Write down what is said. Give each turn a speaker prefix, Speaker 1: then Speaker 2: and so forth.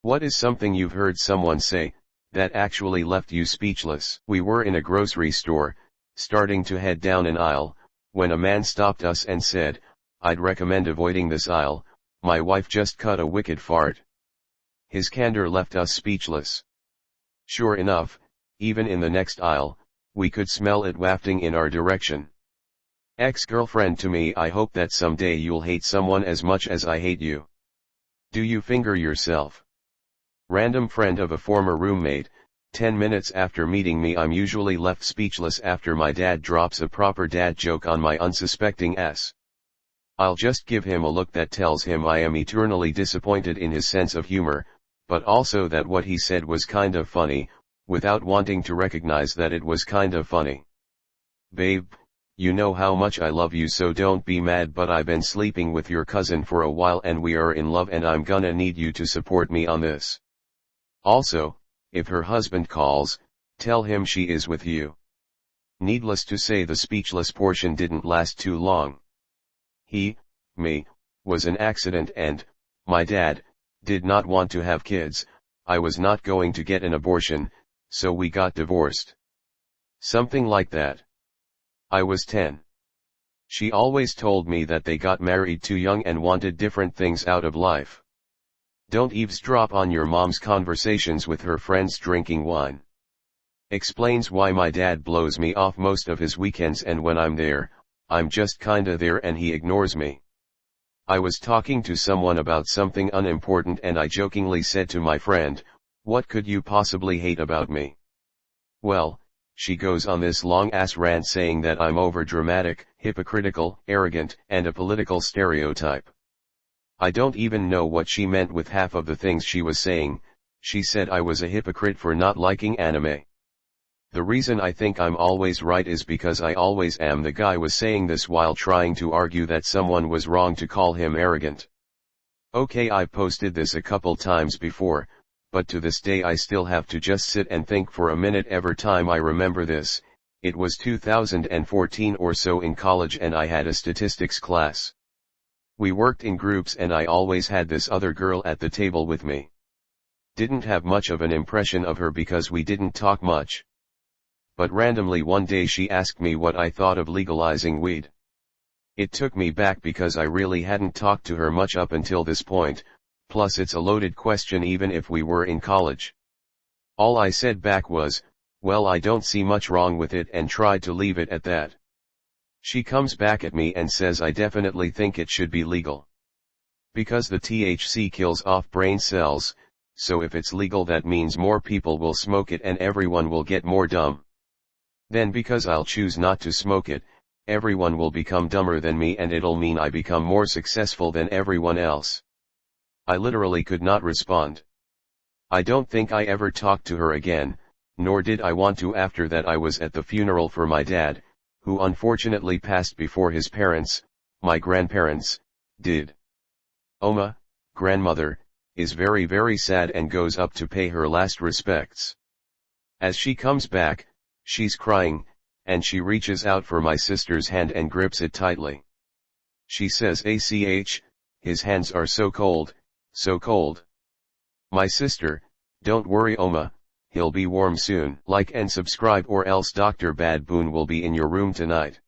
Speaker 1: What is something you've heard someone say, that actually left you speechless? We were in a grocery store, starting to head down an aisle, when a man stopped us and said, "I'd recommend avoiding this aisle, my wife just cut a wicked fart." His candor left us speechless. Sure enough, even in the next aisle, we could smell it wafting in our direction. Ex-girlfriend to me, I hope that someday you'll hate someone as much as I hate you. Do you finger yourself? Random friend of a former roommate, 10 minutes after meeting me I'm usually left speechless after my dad drops a proper dad joke on my unsuspecting ass. I'll just give him a look that tells him I am eternally disappointed in his sense of humor, but also that what he said was kind of funny, without wanting to recognize that it was kind of funny. Babe, you know how much I love you, so don't be mad, but I've been sleeping with your cousin for a while and we are in love and I'm gonna need you to support me on this. Also, if her husband calls, tell him she is with you. Needless to say, the speechless portion didn't last too long. He, me, was an accident and, my dad, did not want to have kids. I was not going to get an abortion, so we got divorced. Something like that. I was 10. She always told me that they got married too young and wanted different things out of life. Don't eavesdrop on your mom's conversations with her friends drinking wine. Explains why my dad blows me off most of his weekends, and when I'm there, I'm just kinda there and he ignores me. I was talking to someone about something unimportant and I jokingly said to my friend, "What could you possibly hate about me?" Well, she goes on this long-ass rant saying that I'm overdramatic, hypocritical, arrogant, and a political stereotype. I don't even know what she meant with half of the things she was saying. She said I was a hypocrite for not liking anime. The reason I think I'm always right is because I always am. The guy was saying this while trying to argue that someone was wrong to call him arrogant. Okay, I posted this a couple times before, but to this day I still have to just sit and think for a minute every time I remember this. It was 2014 or so in college and I had a statistics class. We worked in groups and I always had this other girl at the table with me. Didn't have much of an impression of her because we didn't talk much. But randomly one day she asked me what I thought of legalizing weed. It took me back because I really hadn't talked to her much up until this point, plus it's a loaded question even if we were in college. All I said back was, "Well, I don't see much wrong with it," and tried to leave it at that. She comes back at me and says I definitely think it should be legal. Because the THC kills off brain cells, so if it's legal that means more people will smoke it and everyone will get more dumb. Then because I'll choose not to smoke it, everyone will become dumber than me and it'll mean I become more successful than everyone else. I literally could not respond. I don't think I ever talked to her again, nor did I want to after that. I was at the funeral for my dad, who unfortunately passed before his parents, my grandparents, did. Oma, grandmother, is very sad and goes up to pay her last respects. As she comes back, she's crying, and she reaches out for my sister's hand and grips it tightly. She says, "ACH, his hands are so cold, so cold." My sister, "Don't worry Oma, he'll be warm soon." Like and subscribe or else Dr. Bad Boon will be in your room tonight.